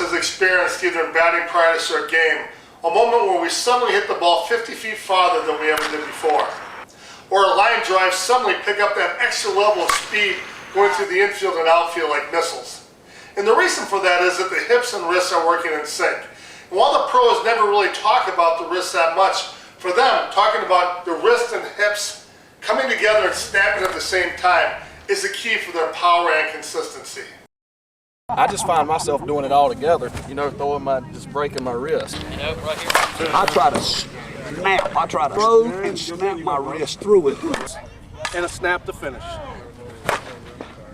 has experienced, either in batting practice or a game, a moment where we suddenly hit the ball 50 feet farther than we ever did before. Or a line drive suddenly pick up that extra level of speed going through the infield and outfield like missiles. And the reason for that is that the hips and wrists are working in sync. And while the pros never really talk about the wrists that much, for them, talking about the wrist and hips coming together and snapping at the same time is the key for their power and consistency. I just find myself doing it all together, you know, just breaking my wrist. You know, right here. I try to snap, I try to throw and snap my wrist through it. And a snap to finish.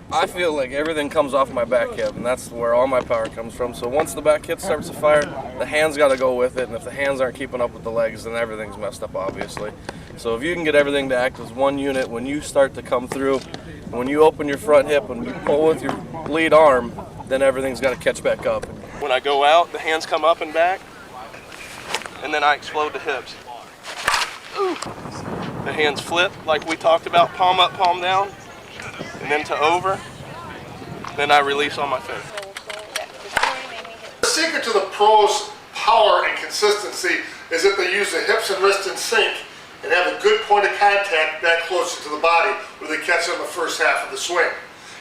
I feel like everything comes off my back hip, and that's where all my power comes from. So once the back hip starts to fire, the hands got to go with it, and if the hands aren't keeping up with the legs, then everything's messed up, obviously. So if you can get everything to act as one unit, when you start to come through, when you open your front hip and you pull with your lead arm, then everything's got to catch back up. When I go out, the hands come up and back, and then I explode the hips. Ooh. The hands flip, like we talked about, palm up, palm down, and then to over, then I release on my face. The secret to the pros' power and consistency is that they use the hips and wrists in sync and have a good point of contact back closer to the body where they catch on the first half of the swing.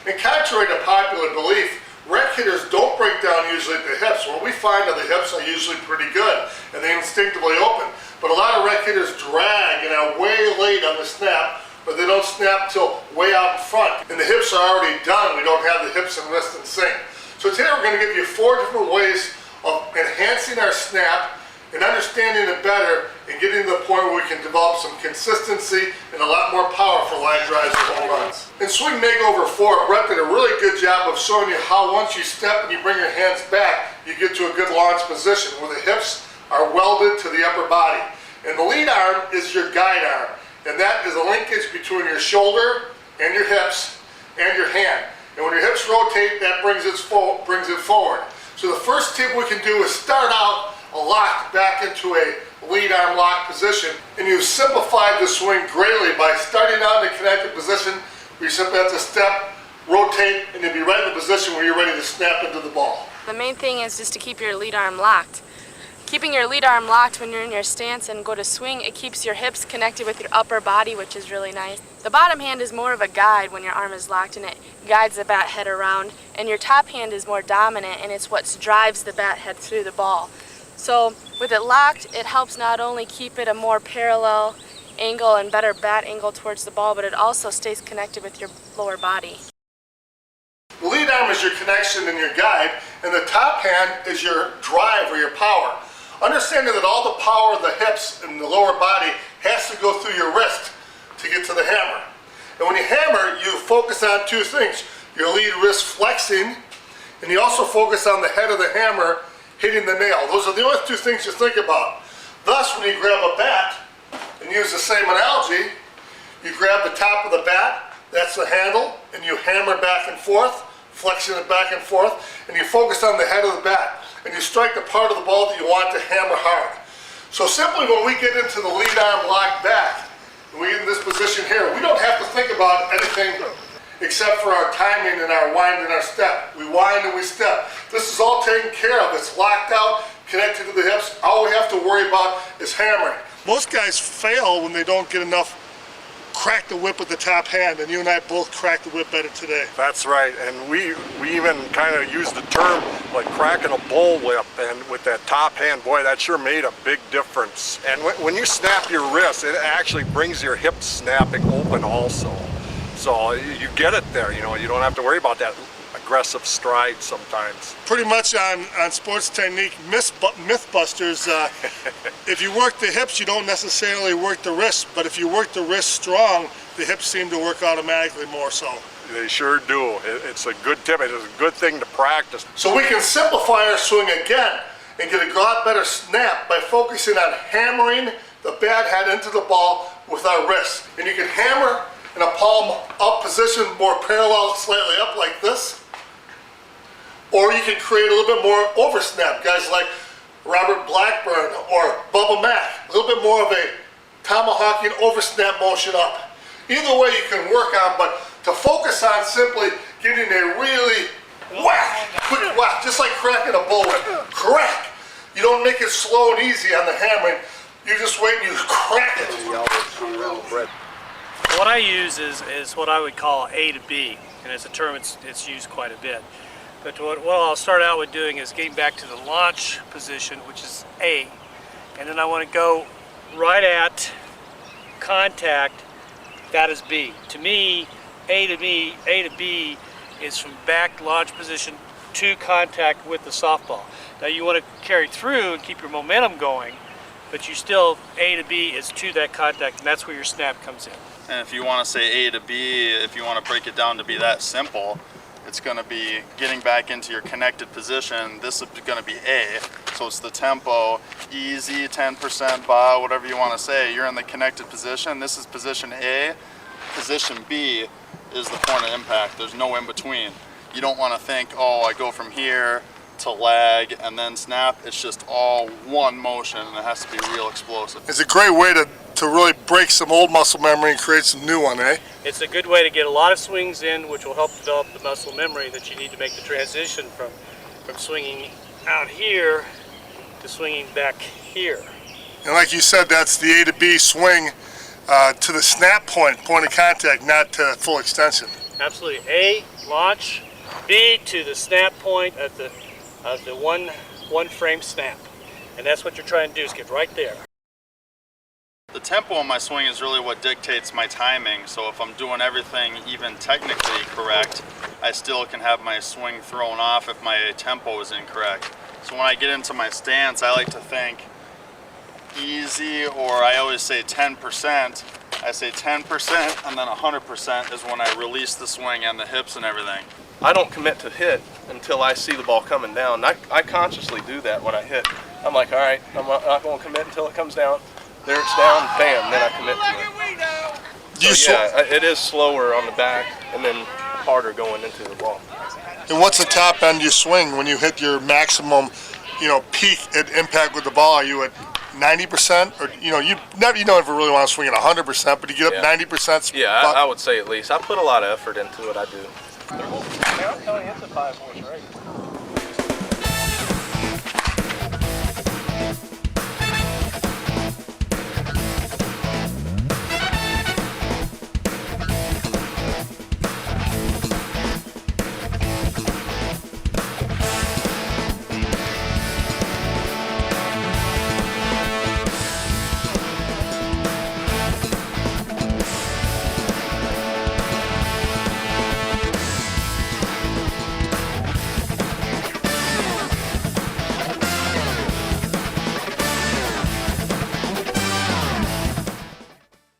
And contrary to popular belief, rec hitters don't break down usually at the hips. What we find are the hips are usually pretty good and they instinctively open. But a lot of rec hitters drag and are way late on the snap, or they don't snap till way out in front. And the hips are already done. We don't have the hips and wrists in sync. So today we're going to give you 4 different ways of enhancing our snap and understanding it better and getting to the point where we can develop some consistency and a lot more power for line drives and home runs. In Swing Makeover 4, Brett did a really good job of showing you how once you step and you bring your hands back, you get to a good launch position where the hips are welded to the upper body. And the lead arm is your guide arm. And that is a linkage between your shoulder and your hips and your hand. And when your hips rotate, that brings it forward. So the first tip we can do is start out a lock back into a lead arm lock position. And you simplified the swing greatly by starting out in a connected position where you simply have to step, rotate, and you'll be right in the position where you're ready to snap into the ball. The main thing is just to keep your lead arm locked. Keeping your lead arm locked when you're in your stance and go to swing, it keeps your hips connected with your upper body, which is really nice. The bottom hand is more of a guide when your arm is locked and it guides the bat head around. And your top hand is more dominant and it's what drives the bat head through the ball. So with it locked, it helps not only keep it a more parallel angle and better bat angle towards the ball, but it also stays connected with your lower body. The lead arm is your connection and your guide, and the top hand is your drive or your power. Understanding that all the power of the hips and the lower body has to go through your wrist to get to the hammer. And when you hammer, you focus on 2 things. Your lead wrist flexing, and you also focus on the head of the hammer hitting the nail. Those are the only 2 things you think about. Thus, when you grab a bat, and use the same analogy, you grab the top of the bat, that's the handle, and you hammer back and forth, flexing it back and forth, and you focus on the head of the bat. And you strike the part of the ball that you want to hammer hard. So simply when we get into the lead arm locked back, and we get in this position here, we don't have to think about anything except for our timing and our wind and our step. We wind and we step. This is all taken care of. It's locked out, connected to the hips. All we have to worry about is hammering. Most guys fail when they don't get enough crack the whip with the top hand, and you and I both cracked the whip better today. That's right, and we even kind of used the term like cracking a bull whip, and with that top hand, boy, that sure made a big difference. And when you snap your wrist, it actually brings your hip snapping open also. So you get it there, you know, you don't have to worry about that aggressive stride sometimes. Pretty much on Sports Technique Mythbusters, if you work the hips, you don't necessarily work the wrists, but if you work the wrists strong, the hips seem to work automatically more so. They sure do. It's a good tip. It's a good thing to practice. So we can simplify our swing again and get a lot better snap by focusing on hammering the bat head into the ball with our wrists. And you can hammer in a palm up position, more parallel, slightly up like this. Or you can create a little bit more over snap. Guys like Robert Blackburn or Bubba Mack, a little bit more of a tomahawking over snap motion up. Either way you can work on, but to focus on simply getting a really Whack! Quick whack, just like cracking a bullwhip. Crack! You don't make it slow and easy on the hammering. You just wait and you crack it. What I use is what I would call A to B, and as a term it's used quite a bit. But what I'll start out with doing is getting back to the launch position, which is A, and then I want to go right at contact, that is B. To me, A to B is from back launch position to contact with the softball. Now you want to carry through and keep your momentum going, but you still, A to B is to that contact, and that's where your snap comes in. And if you want to say A to B, if you want to break it down to be that simple, it's going to be getting back into your connected position. This is going to be A, so it's the tempo, easy, 10% ba, whatever you want to say. You're in the connected position. This is position A. Position B is the point of impact. There's no in between. You don't want to think, oh, I go from here to lag and then snap. It's just all one motion, and it has to be real explosive. It's a great way to really break some old muscle memory and create some new one, eh? It's a good way to get a lot of swings in, which will help develop the muscle memory that you need to make the transition from swinging out here to swinging back here. And like you said, that's the A to B swing to the snap point of contact, not to full extension. Absolutely. A, launch. B, to the snap point of the one frame snap. And that's what you're trying to do, is get right there. The tempo of my swing is really what dictates my timing, so if I'm doing everything even technically correct, I still can have my swing thrown off if my tempo is incorrect. So when I get into my stance, I like to think easy, or I always say 10%. I say 10% and then 100% is when I release the swing and the hips and everything. I don't commit to hit until I see the ball coming down. I consciously do that when I hit. I'm like, all right, I'm not going to commit until it comes down. There it's down, bam, then I commit to it. So yeah, it is slower on the back and then harder going into the ball. And what's the top end you swing when you hit your maximum, peak at impact with the ball? Are you at 90%, or you never really want to swing at 100%, but you get up 90%. Yeah, I would say at least. I put a lot of effort into it. I do. I'm telling you, it's a 5-horse race.